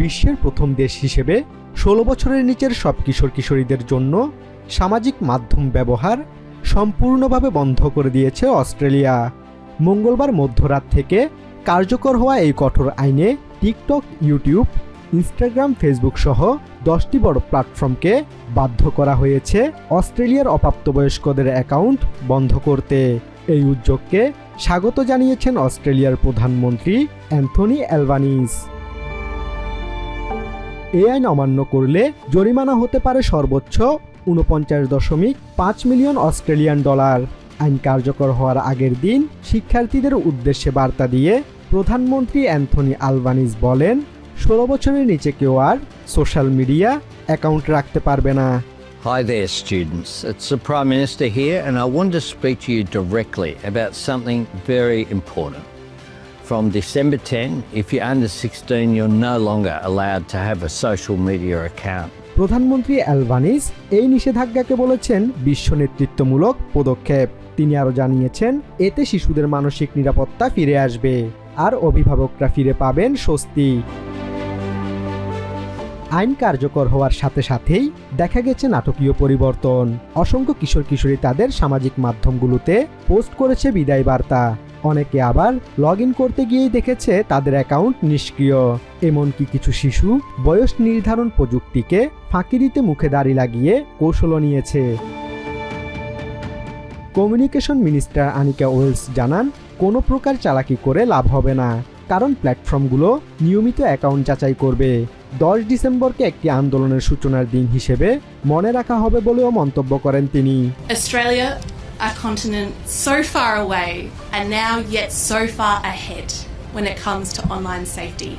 বিশ্বের প্রথম দেশ হিসেবে 16 বছরের নিচের সব কিশোর কিশোরীদের জন্য সামাজিক মাধ্যম ব্যবহার সম্পূর্ণভাবে বন্ধ করে দিয়েছে অস্ট্রেলিয়া। মঙ্গলবার মধ্যরাত থেকে কার্যকর হওয়া এই কঠোর আইনে টিকটক, ইউটিউব, ইনস্টাগ্রাম, ফেসবুক সহ 10টি বড় প্ল্যাটফর্মকে বাধ্য করা হয়েছে অস্ট্রেলিয়ার অপ্রাপ্তবয়স্কদের অ্যাকাউন্ট বন্ধ করতে। এই উদ্যোগকে স্বাগত জানিয়েছেন অস্ট্রেলিয়ার প্রধানমন্ত্রী অ্যান্থনি অ্যালবানিজ। এই আইন অমান্য করলে জরিমানা হতে পারে সর্বোচ্চ 49.5 মিলিয়ন অস্ট্রেলিয়ান ডলার। আইন কার্যকর হওয়ার আগের দিন শিক্ষার্থীদের উদ্দেশ্যে বার্তা দিয়ে প্রধানমন্ত্রী অ্যান্থনি অ্যালবানিজ বলেন, 16 বছরের নিচে কেউ আর সোশ্যাল মিডিয়া অ্যাকাউন্ট রাখতে পারবে না। Hi there, students. It's the Prime Minister here, and I want to speak to you directly about something very important. From December 10, if you're under 16, you're no longer allowed to have a social media account. প্রধানমন্ত্রী Albanese এই নিষেধাজ্ঞাকে বলেছেন বিশ্ব নেতৃত্বমূলক পদক্ষেপ। তিনি আরও জানিয়েছেন, এতে শিশুদের মানসিক নিরাপত্তা ফিরে আসবে আর অভিভাবকরা ফিরে পাবেন স্বস্তি। আইন কার্যকর হওয়ার সাথে সাথেই দেখা গেছে নাটকীয় পরিবর্তন। অসংখ্য কিশোর কিশোরী তাদের সামাজিক মাধ্যমগুলোতে পোস্ট করেছে বিদায় বার্তা। অনেকে আবার লগ ইন করতে গিয়েই দেখেছে তাদের অ্যাকাউন্ট নিষ্ক্রিয়। এমনকি কিছু শিশু বয়স নির্ধারণ প্রযুক্তিকে ফাঁকি দিতে মুখে দাড়ি লাগিয়ে কৌশলও নিয়েছে। কমিউনিকেশন মিনিস্টার আনিকা ওয়েলস জানান, কোনো প্রকার চালাকি করে লাভ হবে না, কারণ প্ল্যাটফর্মগুলো নিয়মিত অ্যাকাউন্ট যাচাই করবে। 10 ডিসেম্বরকে একটি আন্দোলনের সূচনার দিন হিসেবে মনে রাখা হবে বলেও মন্তব্য করেন তিনি। Australia, a continent so far away and now yet so far ahead when it comes to online safety.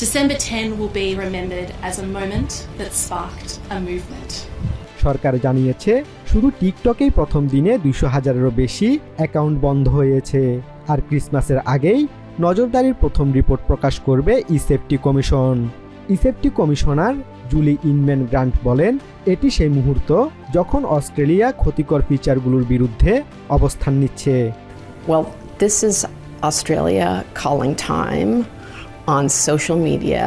December 10 will be remembered as a moment that sparked a movement. সরকার জানিয়েছে, শুধু টিকটকেই প্রথম দিনে 200,000-এরও বেশি অ্যাকাউন্ট বন্ধ হয়েছে। আর ক্রিসমাসের আগেই নজরদারির প্রথম রিপোর্ট প্রকাশ করবে e safety commission. E safety commissioner Julie Inman Grant বলেন, এটি সেই মুহূর্ত যখন অস্ট্রেলিয়া ক্ষতিকর ফিচারগুলোর বিরুদ্ধে অবস্থান নিচ্ছে। Well, this is Australia calling time on social media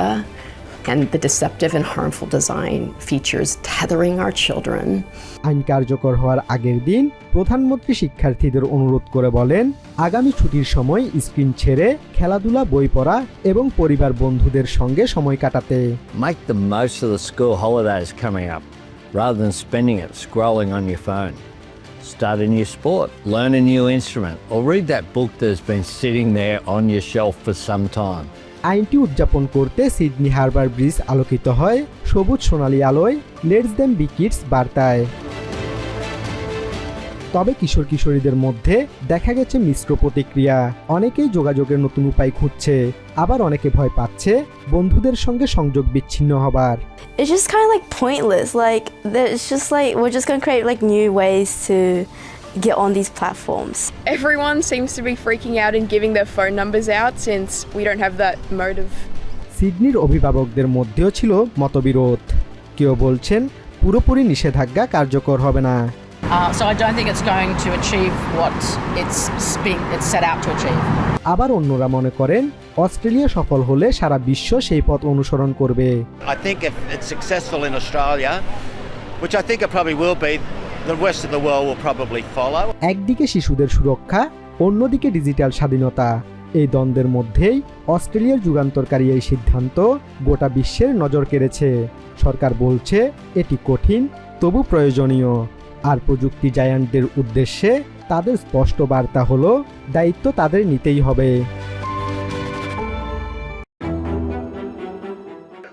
and the deceptive and harmful design features tethering our children. আইন কার্যকর হওয়ার আগের দিন প্রধানমন্ত্রী শিক্ষার্থীদের অনুরোধ করে বলেন, আগামী ছুটির সময় স্ক্রিন ছেড়ে খেলাধুলা, বই পড়া এবং পরিবার বন্ধুদের সঙ্গে সময় কাটাতে। Make the most of the school holidays coming up, rather than spending it scrolling on your phone. Start a new sport, learn a new instrument, or read that book that's been sitting there on your shelf for some time. আইনটি উদযাপন করতে Sydney Harbour bridge আলোকিত হয় সবুজ সোনালী আলোয়, let's them B kids বার্তায়। তবে কিশোর কিশোরীদের মধ্যে দেখা গেছে মিশ্র প্রতিক্রিয়া। অনেকেই যোগাযোগের নতুন উপায় খুঁজছে, আবার অনেকে ভয় পাচ্ছে বন্ধুদের সঙ্গে সংযোগ বিচ্ছিন্ন হবার। It's just kind of like pointless. Like it's just like we're just going to create like new ways to get on these platforms. Everyone seems to be freaking out and giving their phone numbers out since we don't have that motive. সিডনির অভিভাবকদের মধ্যেও ছিল মতবিরোধ। কেউ বলছেন পুরোপুরি নিষেধাজ্ঞা কার্যকর হবে না। So I don't think it's going to achieve what it's set out to achieve. আবার অন্যরা মনে করেন অস্ট্রেলিয়া সফল হলে সারা বিশ্ব সেই পথ অনুসরণ করবে। I think if it's successful in Australia, which I think it probably will be, the rest of the world will probably follow. একদিকে শিশুদের সুরক্ষা, অন্যদিকে ডিজিটাল স্বাধীনতা। এই দ্বন্দ্বের মধ্যেই অস্ট্রেলিয়ার যুগান্তরকারী এই সিদ্ধান্ত গোটা বিশ্বের নজর কেড়েছে। সরকার বলছে এটি কঠিন তবু প্রয়োজনীয়। আর প্রযুক্তি জায়ান্টদের উদ্দেশ্যে তাদের স্পষ্ট বার্তা হলো, দায়িত্ব তাদের নিতেই হবে।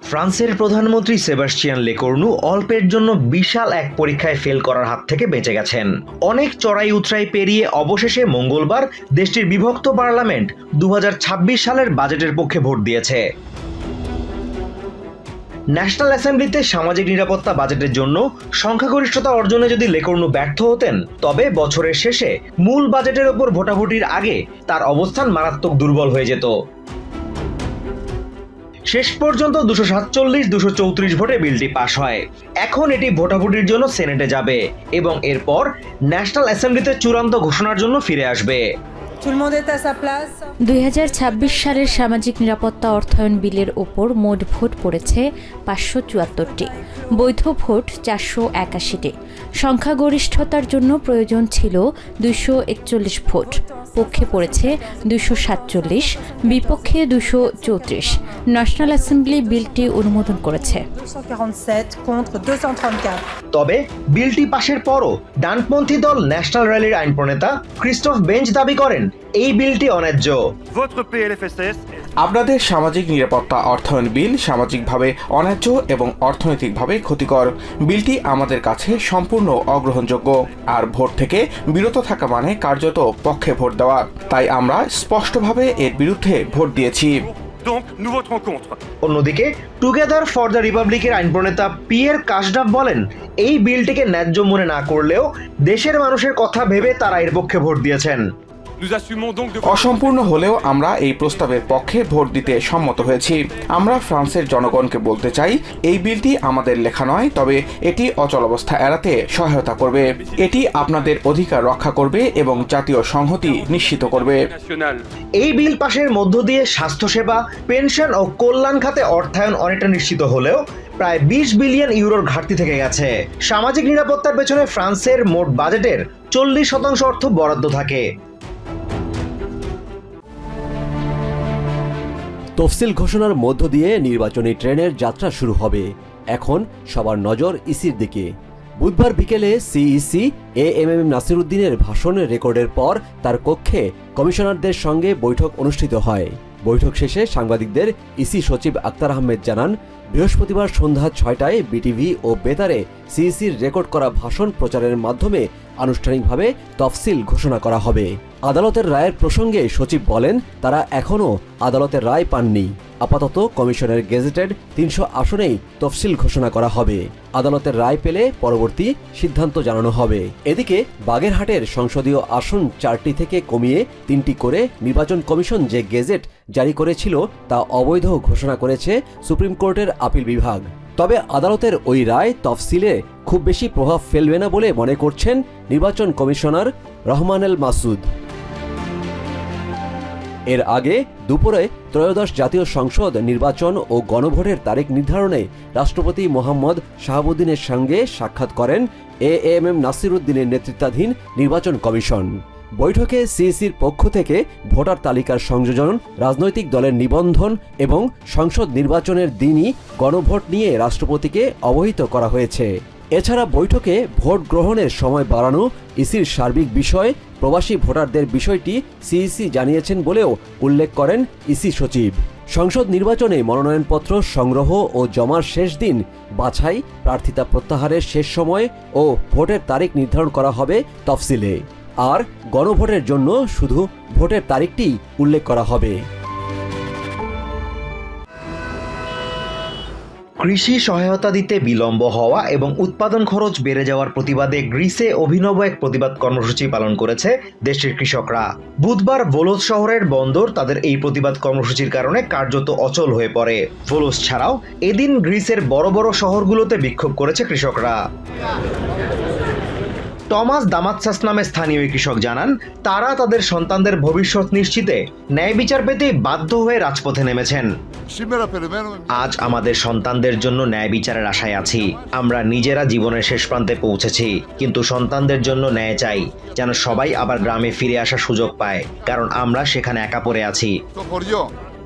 ফ্রান্সের প্রধানমন্ত্রী সেবাস্টিয়ান লেকর্নু অল্পের জন্য বিশাল এক পরীক্ষায় ফেল করার হাত থেকে বেঁচে গেছেন। অনেক চড়াই উতরাই পেরিয়ে অবশেষে মঙ্গলবার দেশটির বিভক্ত পার্লামেন্ট 2026 সালের বাজেটের পক্ষে ভোট দিয়েছে। ন্যাশনাল অ্যাসেম্বলিতে সামাজিক নিরাপত্তা বাজেটের জন্য সংখ্যাগরিষ্ঠতা অর্জনে যদি লেকর্নু ব্যর্থ হতেন, তবে বছরের শেষে মূল বাজেটের ওপর ভোটাভুটির আগে তার অবস্থান মারাত্মক দুর্বল হয়ে যেত। শেষ পর্যন্ত 247-234 ভোটে বিলটি পাশ হয়। এখন এটি ভোটাভুটির জন্য সেনেটে যাবে এবং এরপর ন্যাশনাল অ্যাসেম্বলিতে চূড়ান্ত ঘোষণার জন্য ফিরে আসবে। 2026 সালের সামাজিক নিরাপত্তা অর্থায়ন বিলের ওপর মোট ভোট পড়েছে 574টি, বৈধ ভোট 481টি। সংখ্যাগরিষ্ঠতার জন্য প্রয়োজন ছিল 241 ভোট। পক্ষে পড়েছে 247, বিপক্ষে 234। ন্যাশনাল অ্যাসেম্বলি বিলটি অনুমোদন করেছে। তবে বিলটি পাশের পরও ডানপন্থী দল ন্যাশনাল র্যালির আইন প্রণেতা ক্রিস্টোফ বেঞ্চ দাবি করেন এই বিলটি অন্যায্য। আপনাদের সামাজিক নিরাপত্তা অর্থায়ন বিল সামাজিকভাবে অন্যায্য এবং অর্থনৈতিকভাবে ক্ষতিকর। বিলটি আমাদের কাছে সম্পূর্ণ অগ্রহণযোগ্য, আর ভোট থেকে বিরত থাকা মানে কার্যত পক্ষে ভোট দেওয়া। তাই আমরা স্পষ্টভাবে এর বিরুদ্ধে ভোট দিয়েছি। অন্যদিকে টুগেদার ফর দ্য রিপাবলিকের আইন প্রণেতা পিয়ের কাশডাফ বলেন, এই বিলটিকে ন্যায্য মনে না করলেও দেশের মানুষের কথা ভেবে তারা এর পক্ষে ভোট দিয়েছেন। অসম্পূর্ণ হলেও আমরা এই প্রস্তাবের পক্ষে ভোট দিতে সম্মত হয়েছি। আমরা ফ্রান্সের জনগণকে বলতে চাই, এই বিলটি আমাদের লেখা নয়, তবে এটি অচলাবস্থা এড়াতে সহায়তা করবে। এটি আপনাদের অধিকার রক্ষা করবে এবং জাতীয় সংহতি নিশ্চিত করবে। এই বিল পাশের মধ্য দিয়ে স্বাস্থ্যসেবা, পেনশন ও কল্যাণ খাতে অর্থায়ন অনেকটা নিশ্চিত হলেও প্রায় 20 বিলিয়ন ইউরোর ঘাটতি থেকে গেছে। সামাজিক নিরাপত্তার পেছনে ফ্রান্সের মোট বাজেটের 40% অর্থ বরাদ্দ থাকে। তফসিল ঘোষণার মধ্য দিয়ে নির্বাচনী ট্রেনের যাত্রা শুরু হবে। এখন সবার নজর ইসির দিকে। বুধবার বিকেলে সিইসি এএমএম নাসিরউদ্দিনের ভাষণ রেকর্ডের পর তার কক্ষে কমিশনারদের সঙ্গে বৈঠক অনুষ্ঠিত হয়। বৈঠক শেষে সাংবাদিকদের ইসি সচিব আক্তার আহমেদ জানান, বৃহস্পতিবার সন্ধ্যা 6টায় বিটিভি ও বেতারে সিইসির রেকর্ড করা ভাষণ প্রচারের মাধ্যমে আনুষ্ঠানিকভাবে তফসিল ঘোষণা করা হবে। আদালতের রায়ের প্রসঙ্গে সচিব বলেন, তারা এখনও আদালতের রায় পাননি। আপাতত কমিশনের গেজেটেড 300 আসনেই তফসিল ঘোষণা করা হবে। আদালতের রায় পেলে পরবর্তী সিদ্ধান্ত জানানো হবে। এদিকে বাগেরহাটের সংসদীয় আসন 4টি থেকে কমিয়ে 3টি করে নির্বাচন কমিশন যে গেজেট জারি করেছিল তা অবৈধ ঘোষণা করেছে সুপ্রিম কোর্টের আপিল বিভাগ। তবে আদালতের ওই রায় তফসিলে খুব বেশি প্রভাব ফেলবে না বলে মনে করছেন নির্বাচন কমিশনার রহমানেল মাসুদ। এর আগে দুপুরে ত্রয়োদশ জাতীয় সংসদ নির্বাচন ও গণভোটের তারিখ নির্ধারণে রাষ্ট্রপতি মোহাম্মদ শাহাবুদ্দিনের সঙ্গে সাক্ষাৎ করেন এএমএম নাসিরউদ্দিনের নেতৃত্বাধীন নির্বাচন কমিশন। বৈঠকে সিইসির পক্ষ থেকে ভোটার তালিকার সংযোজন, রাজনৈতিক দলের নিবন্ধন এবং সংসদ নির্বাচনের দিনই গণভোট নিয়ে রাষ্ট্রপতিকে অবহিত করা হয়েছে। এছাড়া বৈঠকে ভোট গ্রহণের সময় বাড়ানো, ইসির সার্বিক বিষয়, প্রবাসী ভোটারদের বিষয়টি সিইসি জানিয়েছেন বলেও উল্লেখ করেন ইসি সচিব। সংসদ নির্বাচনে মনোনয়নপত্র সংগ্রহ ও জমার শেষ দিন, বাছাই, প্রার্থিতা প্রত্যাহারের শেষ সময় ও ভোটের তারিখ নির্ধারণ করা হবে তফসিলে। আর গণভোটের জন্য শুধু ভোটের তারিখটি উল্লেখ করা হবে। কৃষি সহায়তা দিতে বিলম্ব হওয়া এবং উৎপাদন খরচ বেড়ে যাওয়ার প্রতিবাদে গ্রিসে অভিনব এক প্রতিবাদ কর্মসূচি পালন করেছে দেশটির কৃষকরা। বুধবার ভোলোস শহরের বন্দর তাদের এই প্রতিবাদ কর্মসূচির কারণে কার্যত অচল হয়ে পড়ে। ভোলোস ছাড়াও এদিন গ্রিসের বড় বড় শহরগুলোতে বিক্ষোভ করেছে কৃষকরা। টমাস দামাতসাস নামে স্থানীয় কৃষক জানান, তারা তাদের সন্তানদের ভবিষ্যৎ নিশ্চিতে ন্যায় বিচার পেতে বাধ্য হয়ে রাজপথে নেমেছেন। আজ আমাদের সন্তানদের জন্য ন্যায় বিচারের আশায় আছি। আমরা নিজেরা জীবনের শেষ প্রান্তে পৌঁছেছি, কিন্তু সন্তানদের জন্য ন্যায় চাই, যেন সবাই আবার গ্রামে ফিরে আসার সুযোগ পায়, কারণ আমরা সেখানে একা পড়ে আছি।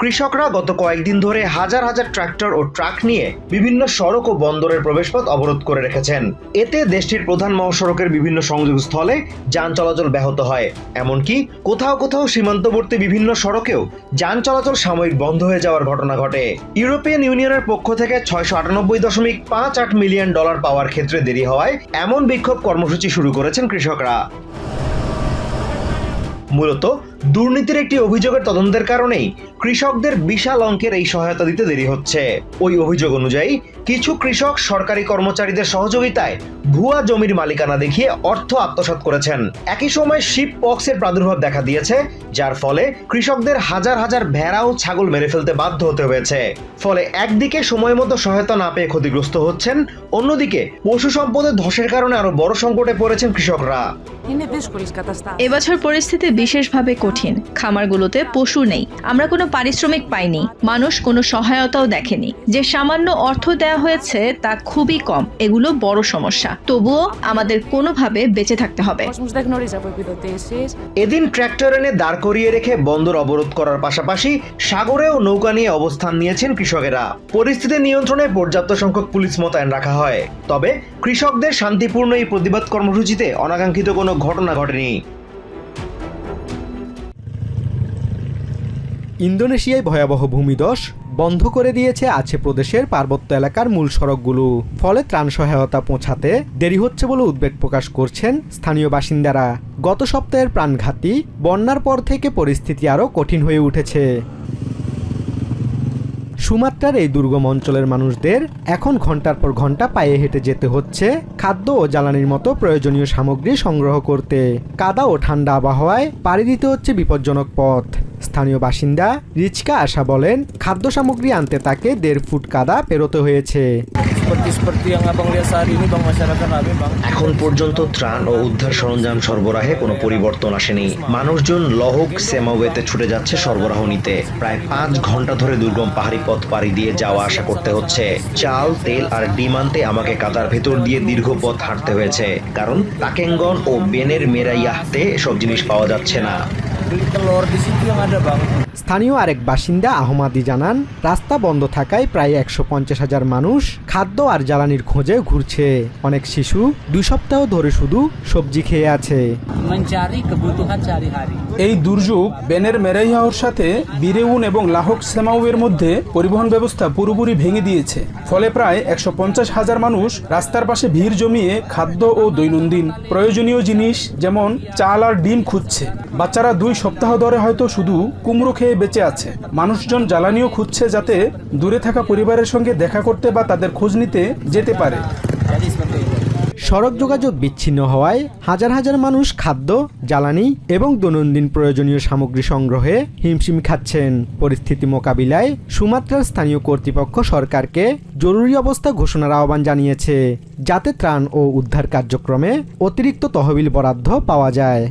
কৃষকরা গত কয়েকদিন ধরে হাজার হাজার ট্রাক্টর ও ট্রাক নিয়ে বিভিন্ন সড়ক ও বন্দরের প্রবেশপথ অবরোধ করে রেখেছেন। এতে দেশটির প্রধান মহাসড়কের বিভিন্ন সংযোগস্থলে যান চলাচল ব্যাহত হয়। এমনকি কোথাও কোথাও সীমান্তবর্তী বিভিন্ন সড়কেও যান চলাচল সাময়িক বন্ধ হয়ে যাওয়ার ঘটনা ঘটে। ইউরোপিয়ান ইউনিয়নের পক্ষ থেকে $698.58 মিলিয়ন পাওয়ার ক্ষেত্রে দেরি হওয়ায় এমন বিক্ষোভ কর্মসূচি শুরু করেছেন কৃষকরা। মূলত দুর্নীতির একটি অভিযোগের তদন্তের কারণেই কৃষকদের বিশাল অঙ্কের এই সহায়তা দিতে দেরি হচ্ছে। ওই অভিযোগ অনুযায়ী কিছু কৃষক সরকারি কর্মচারীদের সহযোগিতায় ভুয়া জমির মালিকানা দেখিয়ে অর্থ আত্মসাৎ করেছেন। একই সময় শিপ পক্সের প্রাদুর্ভাব দেখা দিয়েছে, যার ফলে কৃষকদের হাজার হাজার ভেড়া ও ছাগল মেরে ফেলতে বাধ্য হতে হয়েছে। ফলে একদিকে সময় মতো সহায়তা না পেয়ে ক্ষতিগ্রস্ত হচ্ছেন, অন্যদিকে পশু সম্পদের ধসের কারণে আরো বড় সংকটে পড়েছেন কৃষকরা। এবছর পরিস্থিতি বিশেষভাবে কঠিন। খামারগুলোতে পশু নেই, আমরা কোনো পারিশ্রমিক পাইনি, মানুষ কোনো সহায়তাও দেখেনি। যে সামান্য অর্থ দেওয়া হয়েছে তা খুবই কম। এগুলো বড় সমস্যা, তবুও আমাদের কোনোভাবে বেঁচে থাকতে হবে। এদিন ট্র্যাক্টর এনে দাঁড় করিয়ে রেখে বন্দর অবরোধ করার পাশাপাশি সাগরেও নৌকা নিয়ে অবস্থান নিয়েছেন কৃষকেরা। পরিস্থিতি নিয়ন্ত্রণে পর্যাপ্ত সংখ্যক পুলিশ মোতায়েন রাখা হয়। তবে কৃষকদের শান্তিপূর্ণ এই প্রতিবাদ কর্মসূচিতে অনাকাঙ্ক্ষিত কোনো ঘটনা ঘটেনি। ইন্দোনেশিয়ায় ভয়াবহ ভূমিধস বন্ধ করে দিয়েছে আছে প্রদেশের পার্বত্য এলাকার মূল সড়কগুলো। ফলে ত্রাণ সহায়তা পৌঁছাতে দেরি হচ্ছে বলে উদ্বেগ প্রকাশ করছেন স্থানীয় বাসিন্দারা। গত সপ্তাহের প্রাণঘাতী বন্যার পর থেকে পরিস্থিতি আরও কঠিন হয়ে উঠেছে। সুমাত্রার এই দুর্গম অঞ্চলের মানুষদের এখন ঘন্টার পর ঘন্টা পায়ে হেঁটে যেতে হচ্ছে খাদ্য ও জ্বালানির মতো প্রয়োজনীয় সামগ্রী সংগ্রহ করতে। কাদা ও ঠান্ডা আবহাওয়ায় পাড়ি দিতে হচ্ছে বিপজ্জনক পথ। স্থানীয় বাসিন্দা রিচকা আশা বলেন, খাদ্য সামগ্রী আনতে তাকে 1.5 ফুট কাদা পেরোতে হয়েছে। এখন পর্যন্ত ত্রাণ ও উদ্ধার সরঞ্জাম সরবরাহে কোনো পরিবর্তন আসেনি। মানুষজন লহক সেমাওয়েতে ছুটে যাচ্ছে সরবরাহ নিতে। প্রায় 5 ঘন্টা ধরে দুর্গম পাহাড়ি পথ পাড়ি দিয়ে যাওয়া আসা করতে হচ্ছে। চাল, তেল আর ডিম আনতে আমাকে কাদার ভেতর দিয়ে দীর্ঘ পথ হাঁটতে হয়েছে, কারণ তাকেঙ্গন ও বেনের মেরাইয়াহতে সব জিনিস পাওয়া যাচ্ছে না। স্থানীয় আরেক বাসিন্দা আহমাদি জানান, রাস্তা বন্ধ থাকায় প্রায় 150,000 মানুষ খাদ্য আর জ্বালানির খোঁজে ঘুরছে। অনেক শিশু 2 সপ্তাহ ধরে শুধু সবজি খেয়ে আছে। এই দুর্যোগ বেনের মেরাইয়াহর সাথে বিরেউন এবং লাহক সেমাউয়ের মধ্যে পরিবহন ব্যবস্থা পুরোপুরি ভেঙে দিয়েছে। ফলে প্রায় 150,000 মানুষ রাস্তার পাশে ভিড় জমিয়ে খাদ্য ও দৈনন্দিন প্রয়োজনীয় জিনিস যেমন চাল আর ডিম খুঁজছে। বাচ্চারা 2 সপ্তাহ ধরে হয়তো শুধু কুমড়ো খেয়ে বেঁচে আছে। মানুষজন জ্বালানিও খুঁজছে যাতে দূরে থাকা পরিবারের সঙ্গে দেখা করতে বা তাদের খোঁজ নিতে যেতে পারে। সড়ক যোগাযোগ বিচ্ছিন্ন হওয়ায় হাজার হাজার মানুষ খাদ্য, জ্বালানি এবং দৈনন্দিন প্রয়োজনীয় সামগ্রী সংগ্রহে হিমশিম খাচ্ছেন। পরিস্থিতি মোকাবিলায় সুমাত্রার স্থানীয় কর্তৃপক্ষ সরকারকে জরুরি অবস্থা ঘোষণার আহ্বান জানিয়েছে, যাতে ত্রাণ ও উদ্ধার কার্যক্রমে অতিরিক্ত তহবিল বরাদ্দ পাওয়া যায়।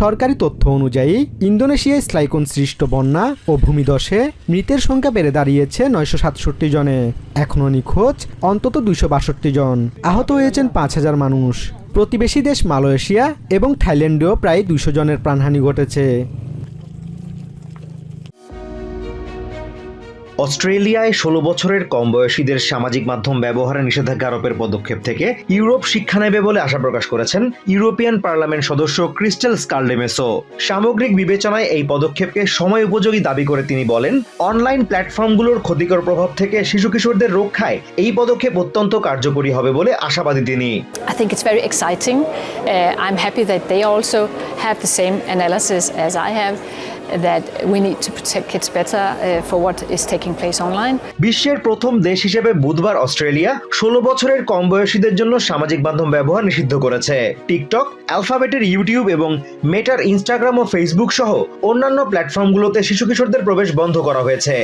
সরকারি তথ্য অনুযায়ী ইন্দোনেশিয়ায় স্লাইকোন সৃষ্ট বন্যা ও ভূমিধসে মৃতের সংখ্যা বেড়ে দাঁড়িয়েছে 967 জনে। এখনও নিখোঁজ অন্তত 262 জন। আহত হয়েছেন 5,000 মানুষ। প্রতিবেশী দেশ মালয়েশিয়া এবং থাইল্যান্ডেও প্রায় 200 জনের প্রাণহানি ঘটেছে। অস্ট্রেলিয়ায় 16 বছরের কম বয়সীদের সামাজিক মাধ্যম ব্যবহারে নিষেধাজ্ঞা আরোপের পদক্ষেপ থেকে ইউরোপ শিক্ষা নেবে বলে আশা প্রকাশ করেছেন ইউরোপিয়ান পার্লামেন্ট সদস্য ক্রিস্টেল স্কালডেমেসো। সামগ্রিক বিবেচনায় এই পদক্ষেপকে সময় উপযোগী দাবি করে তিনি বলেন, অনলাইন প্ল্যাটফর্মগুলোর ক্ষতিকর প্রভাব থেকে শিশু কিশোরদের রক্ষায় এই পদক্ষেপ অত্যন্ত কার্যকরী হবে বলে আশাবাদী তিনি। I think it's very exciting. I'm happy that they also have the same analysis as I have, that we need to protect kids better for what is taking place online. বিশ্বের প্রথম দেশ হিসেবে বুধবার অস্ট্রেলিয়া 16 বছরের কম বয়সীদের জন্য সামাজিক মাধ্যম ব্যবহার নিষিদ্ধ করেছে। টিকটক, অ্যালফাবেটের ইউটিউব এবং মেটার ইনস্টাগ্রাম ও ফেসবুক সহ অন্যান্য প্ল্যাটফর্মগুলোতে শিশু কিশোরদের প্রবেশ বন্ধ করা হয়েছে।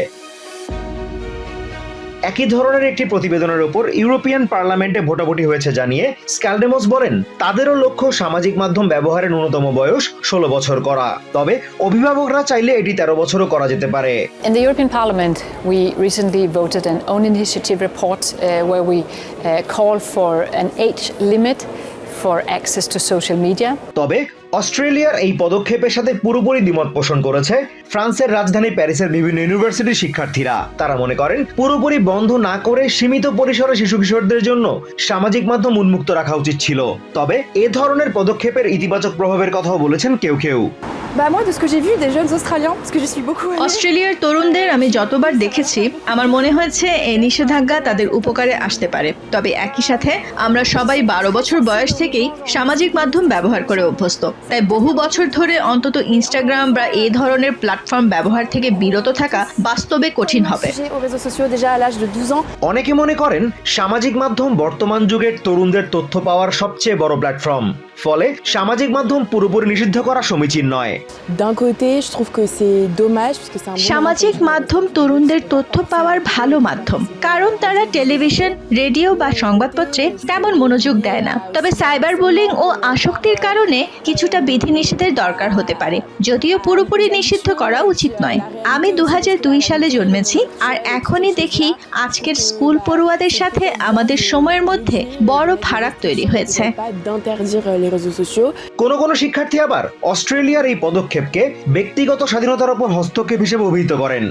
একই ধরনের একটি প্রতিবেদনের উপর ইউরোপিয়ান পার্লামেন্টে ভোটাভুটি হয়েছে জানিয়ে স্ক্যালডেমোস বলেন, তাদেরও লক্ষ্য সামাজিক মাধ্যম ব্যবহারের ন্যূনতম বয়স 16 বছর করা। তবে অভিভাবকরা চাইলে এটি 13 বছরও করা যেতে পারে। In the European Parliament, we recently voted an own initiative report where we call for an age limit for access to social media. তবে অস্ট্রেলিয়ার এই পদক্ষেপের সাথে পুরোপুরি দ্বিমত পোষণ করেছে ফ্রান্সের রাজধানী প্যারিসের বিভিন্ন ইউনিভার্সিটির শিক্ষার্থীরা। তারা মনে করেন, পুরোপুরি বন্ধ না করে সীমিত পরিসরে শিশু কিশোরদের জন্য সামাজিক মাধ্যম উন্মুক্ত রাখা উচিত ছিল। তবে এ ধরনের পদক্ষেপের ইতিবাচক প্রভাবের কথাও বলেছেন কেউ কেউ। অস্ট্রেলিয়ার তরুণদের আমি যতবার দেখেছি, আমার মনে হয়েছে এই নিষেধাজ্ঞা তাদের উপকারে আসতে পারে। তবে একই সাথে আমরা সবাই 12 বছর বয়স থেকেই সামাজিক মাধ্যম ব্যবহার করে অভ্যস্ত। তাই বহু বছর ধরে অন্তত ইনস্টাগ্রাম বা এই ধরনের প্ল্যাটফর্ম ব্যবহার থেকে বিরত থাকা বাস্তবে কঠিন হবে। অনেকে মনে করেন সামাজিক মাধ্যম বর্তমান যুগের তরুণদের তথ্য পাওয়ার সবচেয়ে বড় প্ল্যাটফর্ম। ফলে সামাজিক মাধ্যম পুরোপুরি নিষিদ্ধ করা সমীচীন নয়। সামাজিক মাধ্যম তরুণদের তথ্য পাওয়ার ভালো মাধ্যম, কারণ তারা টেলিভিশন, রেডিও বা সংবাদপত্রে তেমন মনোযোগ দেয় না। তবে সাইবার বুলিং ও আসক্তির কারণে কিছুটা বিধিনিষেধের দরকার হতে পারে, যদিও পুরোপুরি নিষিদ্ধ করা উচিত নয়। আমি 2002 সালে জন্মেছি, আর এখনই দেখি আজকের স্কুল পড়ুয়াদের সাথে আমাদের সময়ের মধ্যে বড় ফারাক তৈরি হয়েছে। কোনো শিক্ষার্থী আবার অস্ট্রেলিয়ার এই পদক্ষেপকে ব্যক্তিগত স্বাধীনতার উপর হস্তক্ষেপ হিসেবে অভিহিত করেন।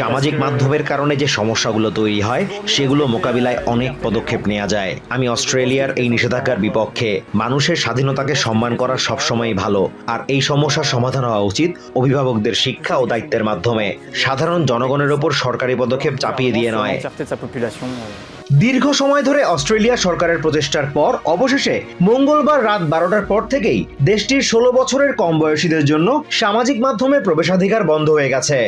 সামাজিক মাধ্যমের কারণে যে সমস্যাগুলো তৈরি হয় সেগুলো মোকাবিলায় অনেক পদক্ষেপ নেওয়া যায়। আমি অস্ট্রেলিয়ার এই নিষেধাজ্ঞার বিপক্ষে। মানুষের স্বাধীনতাকে সম্মান করা সবসময়ই ভালো, আর এই সমস্যার সমাধান হওয়া উচিত অভিভাবকদের শিক্ষা ও দায়িত্বের মাধ্যমে, সাধারণ জনগণের ওপর সরকারি পদক্ষেপ চাপিয়ে দিয়ে নয়। দীর্ঘ সময় ধরে অস্ট্রেলিয়া সরকারের প্রচেষ্টার পর অবশেষে মঙ্গলবার রাত 12টার পর থেকেই দেশটির 16 বছরের কম বয়সীদের জন্য সামাজিক মাধ্যমে প্রবেশাধিকার বন্ধ হয়ে গেছে।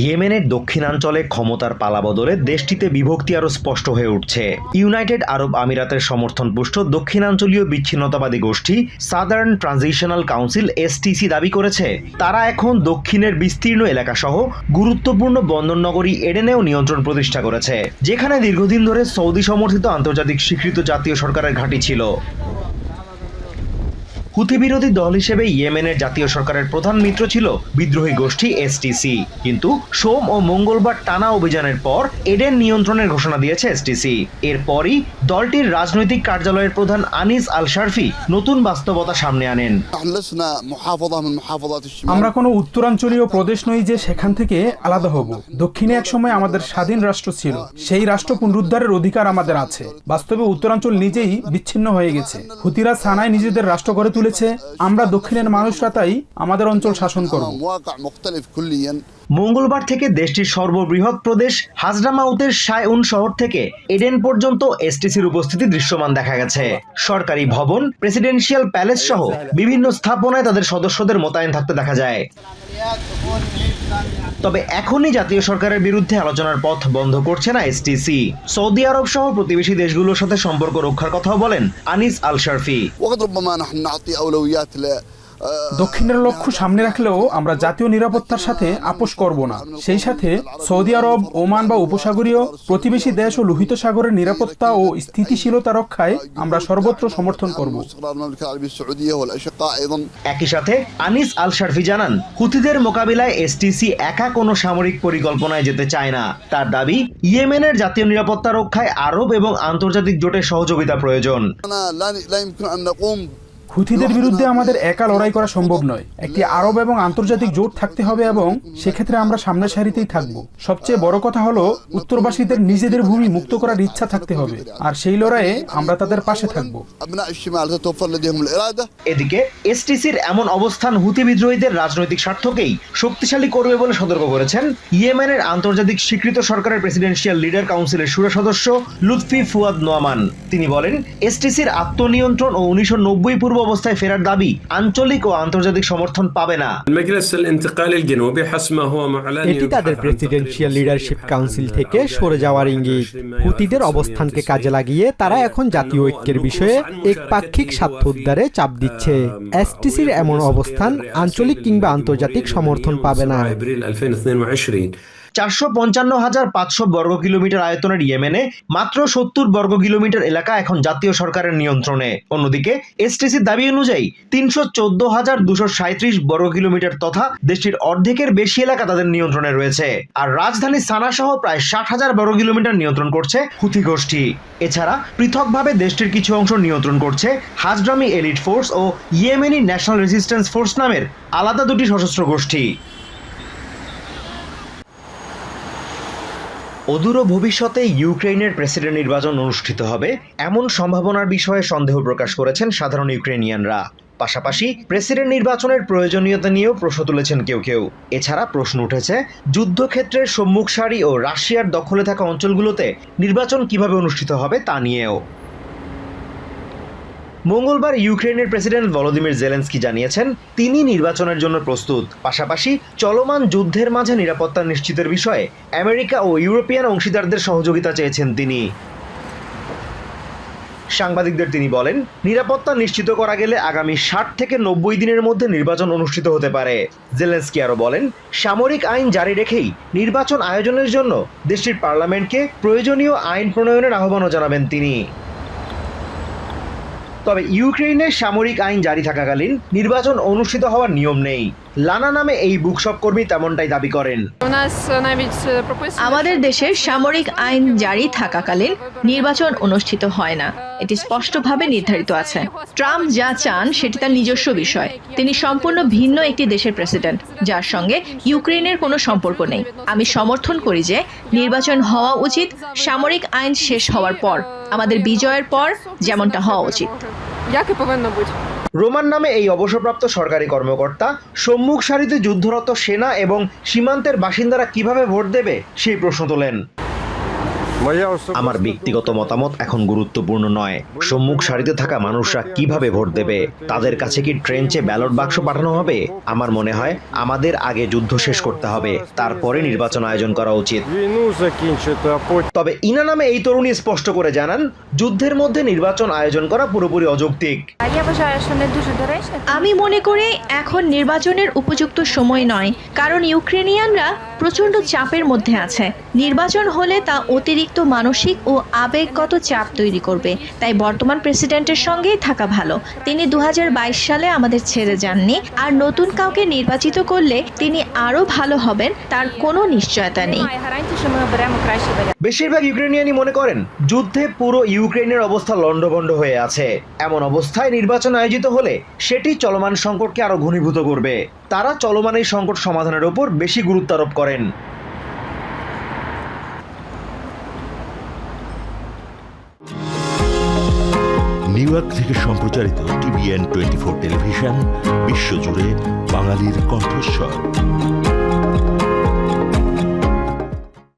ইয়েমেনের দক্ষিণাঞ্চলে ক্ষমতার পালাবদলে দেশটিতে বিভক্তি আরও স্পষ্ট হয়ে উঠছে। ইউনাইটেড আরব আমিরাতের সমর্থনপুষ্ট দক্ষিণাঞ্চলীয় বিচ্ছিন্নতাবাদী গোষ্ঠী সাদার্ন ট্রানজিশনাল কাউন্সিল এসটিসি দাবি করেছে তারা এখন দক্ষিণের বিস্তীর্ণ এলাকাসহ গুরুত্বপূর্ণ বন্দরনগরী এডেনেও নিয়ন্ত্রণ প্রতিষ্ঠা করেছে, যেখানে দীর্ঘদিন ধরে সৌদি সমর্থিত আন্তর্জাতিক স্বীকৃত জাতীয় সরকারের ঘাঁটি ছিল। হুথি বিরোধী দল হিসেবে ইয়েমেনের জাতীয় সরকারের প্রধান মিত্র ছিল বিদ্রোহী গোষ্ঠী এসটিসি, কিন্তু সোম ও মঙ্গলবার টানা অভিযানের পর এডেন নিয়ন্ত্রণের ঘোষণা দিয়েছে এসটিসি। এরপরই দলটির রাজনৈতিক কার্যালয়ের প্রধান আনিস আল শারফি নতুন বাস্তবতা সামনে আনেন। আমরা কোনো উত্তরাঞ্চলীয় প্রদেশ নই যে সেখান থেকে আলাদা হব। দক্ষিণে একসময় আমাদের স্বাধীন রাষ্ট্র ছিল, সেই রাষ্ট্র পুনরুদ্ধারের অধিকার আমাদের আছে। বাস্তবে উত্তরাঞ্চল নিজেই বিচ্ছিন্ন হয়ে গেছে। হুতিরা সানায় নিজেদের রাষ্ট্র গড়ে তুলেছে, আমরা দক্ষিণের মানুষরা তাই আমাদের অঞ্চল শাসন করব। মঙ্গলবার থেকে দেশটির সর্ববৃহৎ প্রদেশ হাজরামাউতের শায়উন শহর থেকে এডেন পর্যন্ত এসটিসির উপস্থিতি দৃশ্যমান দেখা গেছে। সরকারি ভবন, প্রেসিডেন্সিয়াল প্যালেস সহ বিভিন্ন স্থাপনায় তাদের সদস্যদের মোতায়েন থাকতে দেখা যায়। তবে এখনই জাতীয় সরকারের বিরুদ্ধে আলোচনার পথ বন্ধ করছে না এসটিসি। সৌদি আরব সহ প্রতিবেশী দেশগুলোর সাথে সম্পর্ক রক্ষার কথাও বলেন আনিস আল শারফি। দক্ষিণের লক্ষ্য সামনে রাখলেও আমরা জাতীয় নিরাপত্তার সাথে আপোষ করব না। সেই সাথে সৌদি আরব, ওমান বা উপসাগরীয় প্রতিবেশী দেশ ও লোহিত সাগরের নিরাপত্তা ও স্থিতিশীলতা রক্ষায় আমরা সর্বত্র সমর্থন করব। একই সাথে আনিস আল শারফি জানান, হুথিদের মোকাবিলায় এসটিসি একা কোনো সামরিক পরিকল্পনায় যেতে চায় না। তার দাবি, ইয়েমেনের জাতীয় নিরাপত্তা রক্ষায় আরব এবং আন্তর্জাতিক জোটের সহযোগিতা প্রয়োজন। হুথিদের বিরুদ্ধে আমাদের একা লড়াই করা সম্ভব নয়। একটি আরব এবং আন্তর্জাতিক জোট থাকতে হবে এবং সেক্ষেত্রে আমরা সামনের সারিতেই থাকব। সবচেয়ে বড় কথা হলো উত্তরবাসীদের নিজেদের ভূমি মুক্ত করার ইচ্ছা থাকতে হবে, আর সেই লড়াইয়ে আমরা তাদের পাশে থাকব। এদিকে এসটিসির এমন অবস্থান হুথি বিদ্রোহীদের রাজনৈতিক স্বার্থকেই শক্তিশালী করবে বলে সতর্ক করেছেন ইয়েমেনের আন্তর্জাতিক স্বীকৃত সরকারের প্রেসিডেন্সিয়াল লিডার কাউন্সিলের সুরা সদস্য লুৎফি ফুয়াদ নোয়ামান। তিনি বলেন, এসটিসির আত্মনিয়ন্ত্রণ ও 1990 পূর্ব অবস্থায় ফেরার দাবি আঞ্চলিক ও আন্তর্জাতিক সমর্থন পাবে না। এটি তাদের প্রেসিডেন্সিয়াল লিডারশিপ কাউন্সিল থেকে সরে যাওয়ার ইঙ্গিত। হুতিদের অবস্থানকে কাজে লাগিয়ে তারা এখন জাতীয় ঐক্যের বিষয়ে একপাক্ষিক স্বার্থ উদ্ধারে চাপ দিচ্ছে। এসটিসির এমন অবস্থান আঞ্চলিক কিংবা আন্তর্জাতিক সমর্থন পাবে না। 455,500 বর্গ কিলোমিটার আয়তনের ইয়েমেনে মাত্র 70 বর্গ কিলোমিটার এলাকা এখন জাতীয় সরকারের নিয়ন্ত্রণে। অন্যদিকে এসটিসির দাবি অনুযায়ী 314,237 বর্গ কিলোমিটার তথা দেশটির অর্ধেকের বেশি এলাকা তাদের নিয়ন্ত্রণে রয়েছে। আর রাজধানী সানা সহ প্রায় 60,000 বর্গ কিলোমিটার নিয়ন্ত্রণ করছে হুথি গোষ্ঠী। এছাড়া পৃথকভাবে দেশটির কিছু অংশ নিয়ন্ত্রণ করছে হাজরামি এলিট ফোর্স ও ইয়েমেনি ন্যাশনাল রেজিস্ট্যান্স ফোর্স নামের আলাদা দুটি সশস্ত্র গোষ্ঠী। অদূর ভবিষ্যতে ইউক্রেনের প্রেসিডেন্ট নির্বাচন অনুষ্ঠিত হবে এমন সম্ভাবনার বিষয়ে সন্দেহ প্রকাশ করেছেন সাধারণ ইউক্রেনিয়ানরা। পাশাপাশি প্রেসিডেন্ট নির্বাচনের প্রয়োজনীয়তা নিয়েও প্রশ্ন তুলেছেন কেউ কেউ। এছাড়া প্রশ্ন উঠেছে যুদ্ধক্ষেত্রের সম্মুখ সারি ও রাশিয়ার দখলে থাকা অঞ্চলগুলোতে নির্বাচন কিভাবে অনুষ্ঠিত হবে তা নিয়েও। মঙ্গলবার ইউক্রেনের প্রেসিডেন্ট ভলোদিমির জেলেনস্কি জানিয়েছেন তিনি নির্বাচনের জন্য প্রস্তুত। পাশাপাশি চলমান যুদ্ধের মাঝে নিরাপত্তা নিশ্চিতের বিষয়ে আমেরিকা ও ইউরোপিয়ান অংশীদারদের সহযোগিতা চেয়েছেন তিনি। সাংবাদিকদের তিনি বলেন, নিরাপত্তা নিশ্চিত করা গেলে আগামী 60 থেকে 90 দিনের মধ্যে নির্বাচন অনুষ্ঠিত হতে পারে। জেলেনস্কি আরও বলেন, সামরিক আইন জারি রেখেই নির্বাচন আয়োজনের জন্য দেশটির পার্লামেন্টকে প্রয়োজনীয় আইন প্রণয়নের আহ্বানও জানাবেন তিনি। তবে ইউক্রেনে সামরিক আইন জারি থাকাকালীন নির্বাচন অনুষ্ঠিত হওয়ার নিয়ম নেই। লানা নামে এই বুকশপ কর্মী তেমনটাই দাবি করেন। আমাদের দেশের সামরিক আইন জারি থাকাকালীন নির্বাচন অনুষ্ঠিত হয় না, এটি স্পষ্টভাবে নির্ধারিত আছে। ট্রাম্প যা চান সেটি তার নিজস্ব বিষয়। তিনি সম্পূর্ণ ভিন্ন একটি দেশের প্রেসিডেন্ট, যার সঙ্গে ইউক্রেনের কোনো সম্পর্ক নেই। আমি সমর্থন করি যে নির্বাচন হওয়া উচিত সামরিক আইন শেষ হওয়ার পর, আমাদের বিজয়ের পর যেমনটা হওয়া উচিত। রোমান নামে এই অবসরপ্রাপ্ত সরকারি কর্মকর্তা সম্মুখ সারিতে যুদ্ধরত সেনা এবং সীমান্তের বাসিন্দারা কিভাবে ভোট দেবে সেই প্রশ্ন তোলেন। আমার ব্যক্তিগত মতামত এখন গুরুত্বপূর্ণ নয়। সম্মুখ সারিতে থাকা মানুষরা কিভাবে ভোট দেবে, তাদের কাছে কি ট্রেঞ্চে ব্যালট বাক্স পাঠানো হবে? আমার মনে হয় আমাদের আগে যুদ্ধ শেষ করতে হবে, তারপরে নির্বাচন আয়োজন করা উচিত। তবে ইনা নামে এই তরুণী স্পষ্ট করে জানান, যুদ্ধের মধ্যে নির্বাচন আয়োজন করা পুরোপুরি অযৌক্তিক। আমি মনে করি এখন নির্বাচনের উপযুক্ত সময় নয়, কারণ ইউক্রেনিয়ানরা প্রচণ্ড চাপের মধ্যে আছে। নির্বাচন হলে তা অতিরিক্ত মানসিক ও আবেগগত চাপ তৈরি করবে। তাই বর্তমান প্রেসিডেন্টের সঙ্গেই থাকা ভালো। তিনি 2022 সালে আমাদের ছেড়ে যাননি, আর নতুন কাউকে নির্বাচিত করলে তিনি আরও ভালো হবেন তার কোনো নিশ্চয়তা নেই। বেশিরভাগ ইউক্রেনিয়ানই মনে করেন যুদ্ধে পুরো ইউক্রেনের অবস্থা লণ্ডভণ্ড হয়ে আছে। এমন অবস্থায় নির্বাচন আয়োজিত হলে সেটি চলমান সংকটকে আরো ঘনীভূত করবে। তারা চলমান এই সংকট সমাধানের উপর বেশি গুরুত্ব আরোপ করেন। নিউ ইয়র্ক থেকে সম্প্রচারিত TVN 24 টেলিভিশন বিশ্বজুড়ে বাঙালির কণ্ঠস্বর।